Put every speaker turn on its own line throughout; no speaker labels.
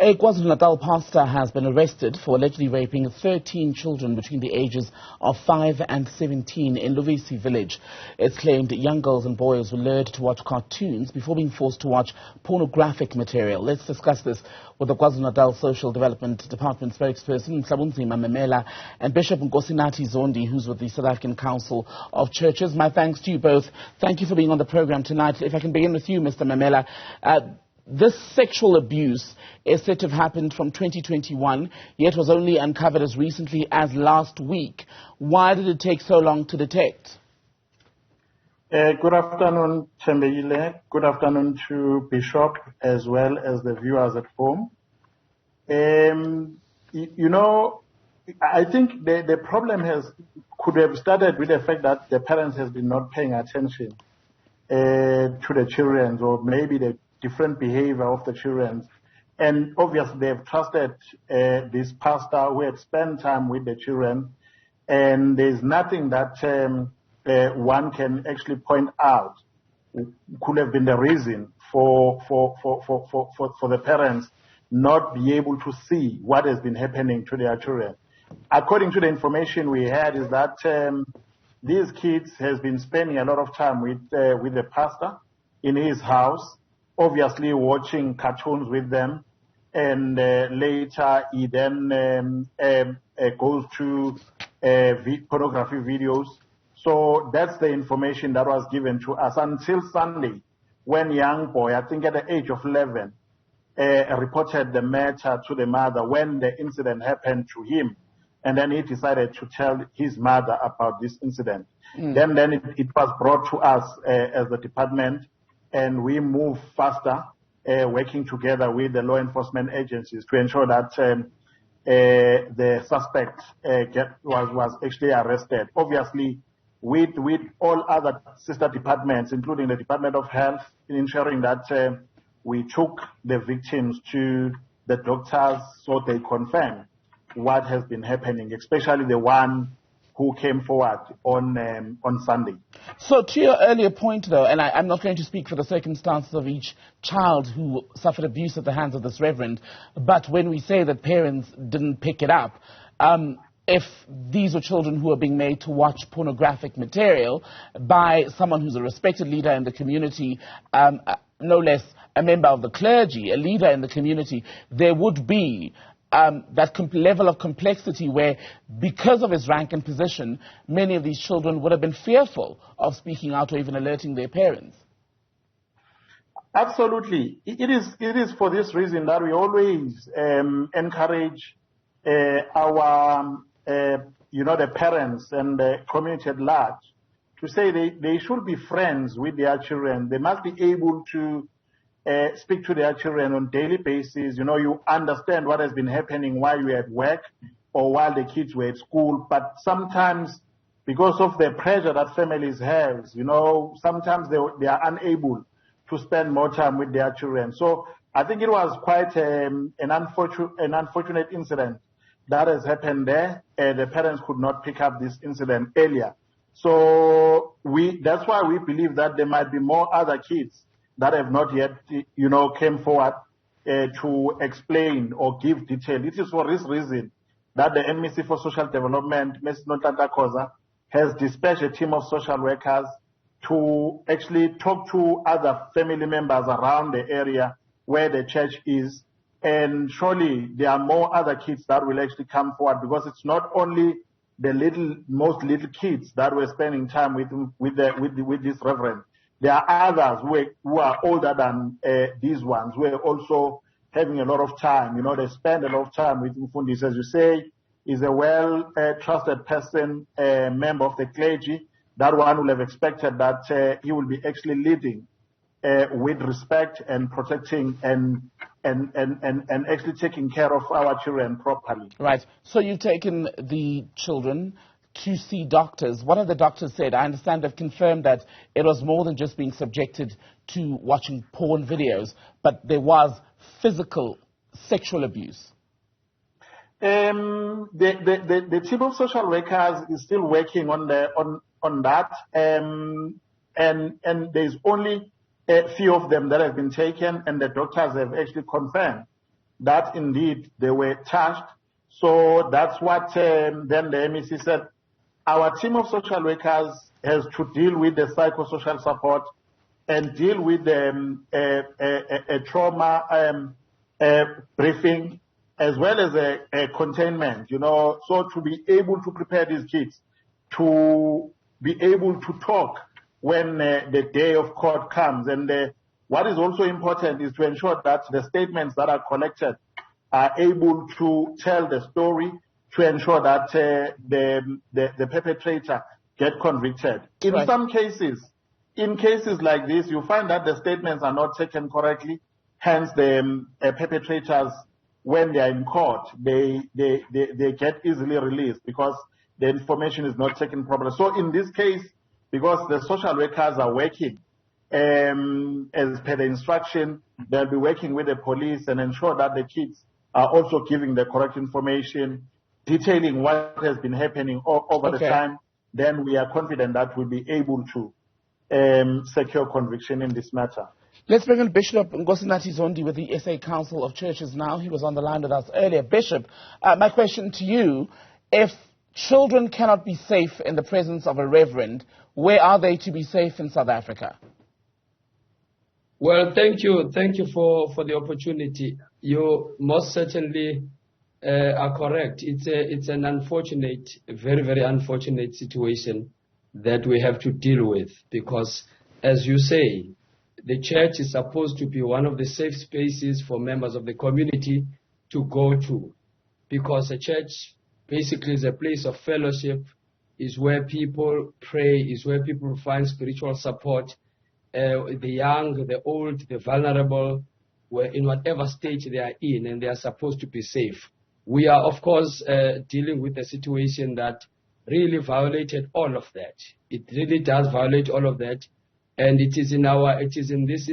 A KwaZulu-Natal pastor has been arrested for allegedly raping 13 children between the ages of 5 and 17 in Luvisi village. It's claimed young girls and boys were lured to watch cartoons before being forced to watch pornographic material. Let's discuss this with the KwaZulu-Natal Social Development Department spokesperson, Mhlabunzima Memela, and Bishop Nkosinathi Zondi, who's with the South African Council of Churches. My thanks to you both. Thank you for being on the program tonight. If I can begin with you, Mr. Memela. This sexual abuse is said to have happened from 2021, yet was only uncovered as recently as last week. Why did it take so long to detect?
Good afternoon, Thembekile. Good afternoon to Bishop as well as the viewers at home. I think the problem could have started with the fact that the parents has been not paying attention to the children, or maybe the different behavior of the children. And obviously they've trusted this pastor who had spent time with the children, and there's nothing that one can actually point out could have been the reason for the parents not be able to see what has been happening to their children. According to the information we had, is that these kids has been spending a lot of time with the pastor in his house, obviously watching cartoons with them, and later he then goes to pornography videos. So that's the information that was given to us until Sunday, when young boy, I think at the age of 11, reported the matter to the mother when the incident happened to him. And then he decided to tell his mother about this incident. Then it was brought to us as the department, and we move faster, working together with the law enforcement agencies to ensure that the suspect was actually arrested. Obviously, with all other sister departments, including the Department of Health, in ensuring that we took the victims to the doctors so they confirm what has been happening, especially the one who came forward on Sunday.
So to your earlier point, though, and I'm not going to speak for the circumstances of each child who suffered abuse at the hands of this reverend, but when we say that parents didn't pick it up, if these were children who are being made to watch pornographic material by someone who's a respected leader in the community, no less a member of the clergy, a leader in the community, there would be that level of complexity where, because of his rank and position, many of these children would have been fearful of speaking out or even alerting their parents.
Absolutely. It is for this reason that we always encourage our, the parents and the community at large to say they should be friends with their children. They must be able to speak to their children on a daily basis. You understand what has been happening while you're at work or while the kids were at school. But sometimes, because of the pressure that families have, sometimes they are unable to spend more time with their children. So I think it was quite an unfortunate incident that has happened there. The parents could not pick up this incident earlier. So that's why we believe that there might be more other kids that have not yet, came forward to explain or give detail. It is for this reason that the MEC for Social Development, Ms. Notata Koza, has dispatched a team of social workers to actually talk to other family members around the area where the church is. And surely there are more other kids that will actually come forward, because it's not only the most little kids that were spending time with this reverend. There are others who are older than these ones, who are also having a lot of time. They spend a lot of time with Mfundisi, as you say, is a well-trusted person, member of the clergy. That one will have expected that he will be actually leading with respect and protecting and actually taking care of our children properly.
Right. So you've taken the children to see doctors. What have the doctors said? I understand they've confirmed that it was more than just being subjected to watching porn videos, but there was physical sexual abuse.
The team of social workers is still working on that, and there's only a few of them that have been taken, and the doctors have actually confirmed that indeed they were charged. So that's what then the MEC said. Our team of social workers has to deal with the psychosocial support and deal with a trauma briefing as well as a containment, so to be able to prepare these kids to be able to talk when the day of court comes. And what is also important is to ensure that the statements that are collected are able to tell the story, to ensure that the perpetrator get convicted. In some cases, in cases like this, you find that the statements are not taken correctly. Hence, the perpetrators, when they are in court, they get easily released because the information is not taken properly. So in this case, because the social workers are working as per the instruction, they'll be working with the police and ensure that the kids are also giving the correct information, detailing what has been happening over the time. Then we are confident that we'll be able to secure conviction in this matter.
Let's bring in Bishop Nkosinathi Zondi with the SA Council of Churches now. He was on the line with us earlier. Bishop, my question to you, if children cannot be safe in the presence of a reverend, where are they to be safe in South Africa?
Well, thank you. Thank you for the opportunity. You most certainly are correct. It's an unfortunate, very, very unfortunate situation that we have to deal with because, as you say, the church is supposed to be one of the safe spaces for members of the community to go to, because a church basically is a place of fellowship, is where people pray, is where people find spiritual support. The young, the old, the vulnerable, in whatever stage they are in, and they are supposed to be safe. We are, of course, dealing with a situation that really violated all of that. It really does violate all of that. And it is in this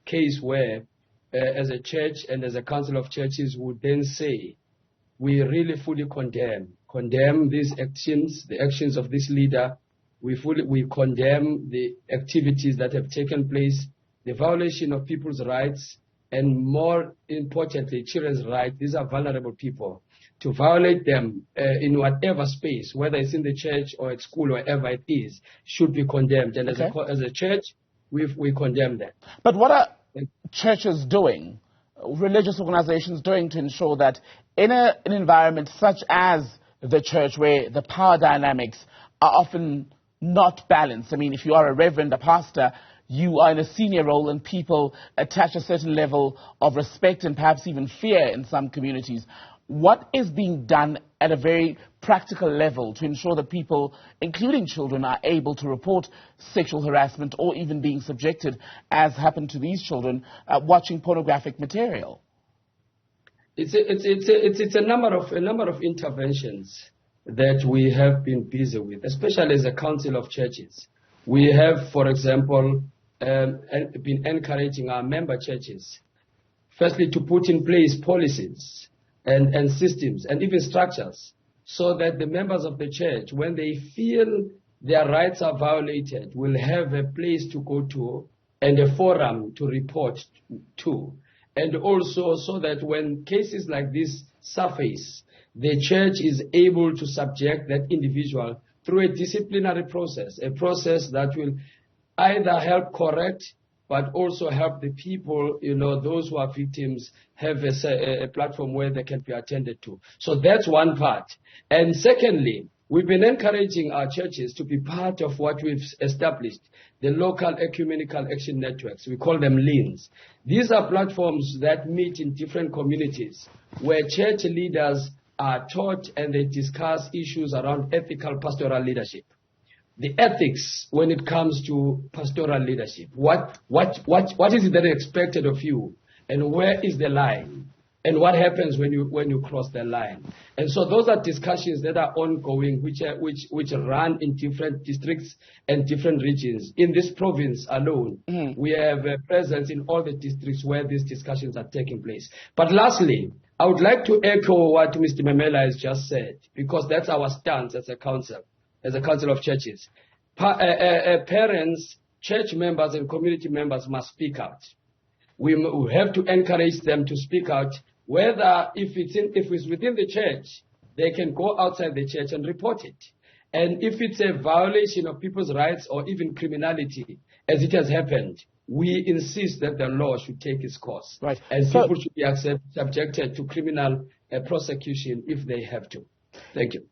case where, as a church and as a council of churches, would then say, we really fully condemn these actions, the actions of this leader. We condemn the activities that have taken place, the violation of people's rights, and more importantly, children's rights. These are vulnerable people. To violate them in whatever space, whether it's in the church or at school, wherever it is, should be condemned. And as a church, we condemn that.
But what are churches doing, religious organizations doing to ensure that in an environment such as the church, where the power dynamics are often not balanced? I mean, if you are a reverend, a pastor, you are in a senior role and people attach a certain level of respect and perhaps even fear in some communities. What is being done at a very practical level to ensure that people, including children, are able to report sexual harassment or even being subjected, as happened to these children, watching pornographic material?
It's a number of interventions that we have been busy with, especially as a council of churches. We have, for example, been encouraging our member churches, firstly, to put in place policies and systems and even structures so that the members of the church, when they feel their rights are violated, will have a place to go to and a forum to report to. And also so that when cases like this surface, the church is able to subject that individual through a disciplinary process, a process that will either help correct but also help the people, those who are victims, have a platform where they can be attended to. So that's one part. And secondly, we've been encouraging our churches to be part of what we've established, the local ecumenical action networks. We call them LEANs. These are platforms that meet in different communities where church leaders are taught and they discuss issues around ethical pastoral leadership. The ethics when it comes to pastoral leadership. What is it that is expected of you? And where is the line? And what happens when you cross the line? And so those are discussions that are ongoing, which run in different districts and different regions. In this province alone, we have a presence in all the districts where these discussions are taking place. But lastly, I would like to echo what Mr. Memela has just said, because that's our stance as a council of churches. Parents, church members, and community members must speak out. We have to encourage them to speak out Whether if it's within the church, they can go outside the church and report it. And if it's a violation of people's rights or even criminality, as it has happened, we insist that the law should take its course.
Right.
And people should be subjected to criminal prosecution if they have to. Thank you.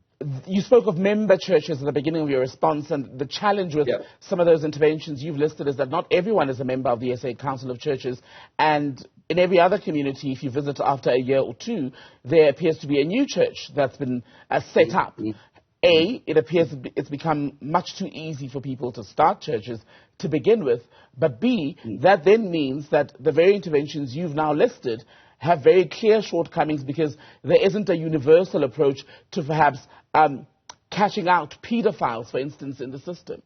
You spoke of member churches at the beginning of your response, and the challenge with some of those interventions you've listed is that not everyone is a member of the SA Council of Churches, and in every other community, if you visit after a year or two, there appears to be a new church that's been set up. It appears it's become much too easy for people to start churches to begin with, but B, that then means that the very interventions you've now listed have very clear shortcomings because there isn't a universal approach to perhaps catching out pedophiles, for instance, in the system.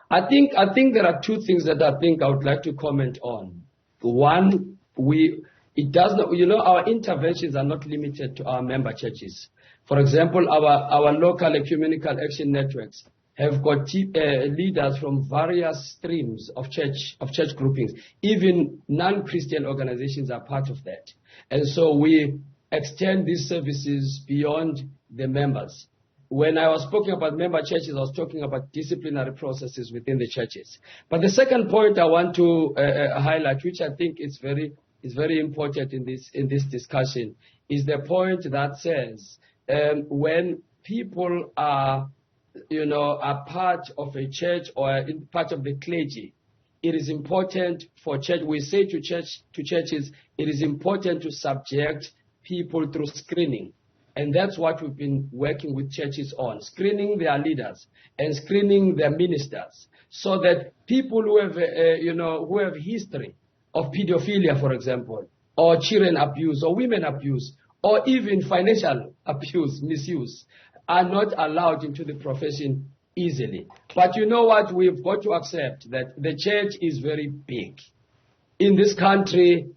I think there are two things that I think I would like to comment on. One, our interventions are not limited to our member churches. For example, our local ecumenical action networks have got leaders from various streams of church groupings. Even non-Christian organizations are part of that. And so we extend these services beyond the members. When I was talking about member churches, I was talking about disciplinary processes within the churches. But the second point I want to highlight, which I think is very important in this discussion, is the point that says when people are part of a church or part of the clergy, it is important for church. We say to churches, it is important to subject people through screening. And that's what we've been working with churches on, screening their leaders and screening their ministers, so that people who have history of pedophilia, for example, or children abuse, or women abuse, or even financial abuse, misuse, are not allowed into the profession easily. But you know what? We've got to accept that the church is very big. In this country,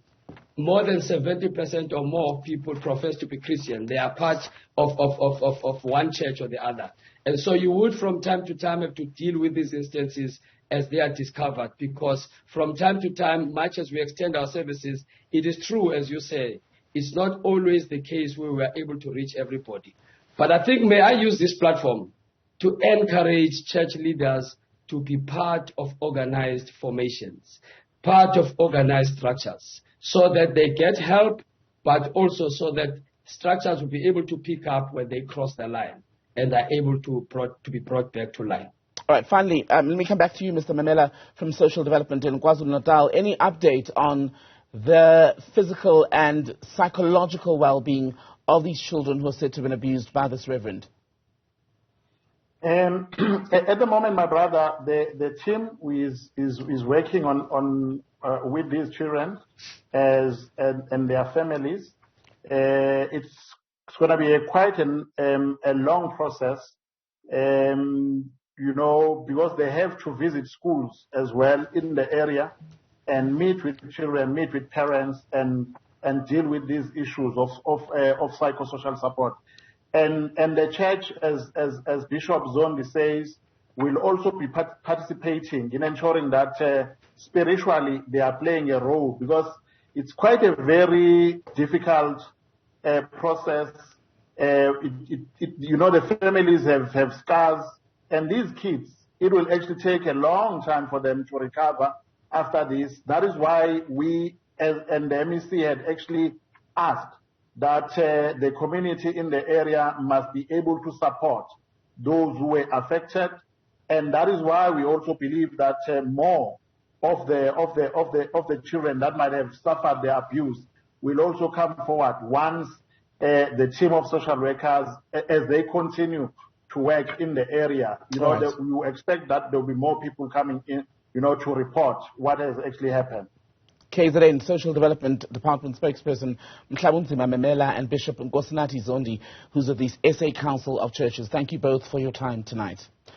more than 70% or more of people profess to be Christian. They are part of one church or the other. And so you would from time to time have to deal with these instances as they are discovered, because from time to time, much as we extend our services, it is true, as you say, it's not always the case where we are able to reach everybody. But I think, may I use this platform to encourage church leaders to be part of organized formations, part of organized structures, so that they get help, but also so that structures will be able to pick up when they cross the line and are able to be brought back to line.
All right, finally, let me come back to you, Mr. Memela, from Social Development in KwaZulu-Natal. Any update on the physical and psychological well-being of these children who are said to have been abused by this reverend?
At the moment, my brother, the team is working on with these children and their families. It's going to be quite a long process, because they have to visit schools as well in the area and meet with children, meet with parents, and deal with these issues of psychosocial support. And the church, as Bishop Zondi says, will also be participating in ensuring that spiritually they are playing a role, because it's quite a very difficult process. The families have scars, and these kids, it will actually take a long time for them to recover after this. That is why we and the MEC had actually asked that the community in the area must be able to support those who were affected, and that is why we also believe that more of the children that might have suffered the abuse will also come forward once the team of social workers, as they continue to work in the area. We expect that there will be more people coming in, to report what has actually happened.
KZN Social Development Department spokesperson Mhlabunzima Memela and Bishop Nkosinathi Zondi, who's of the SA Council of Churches. Thank you both for your time tonight.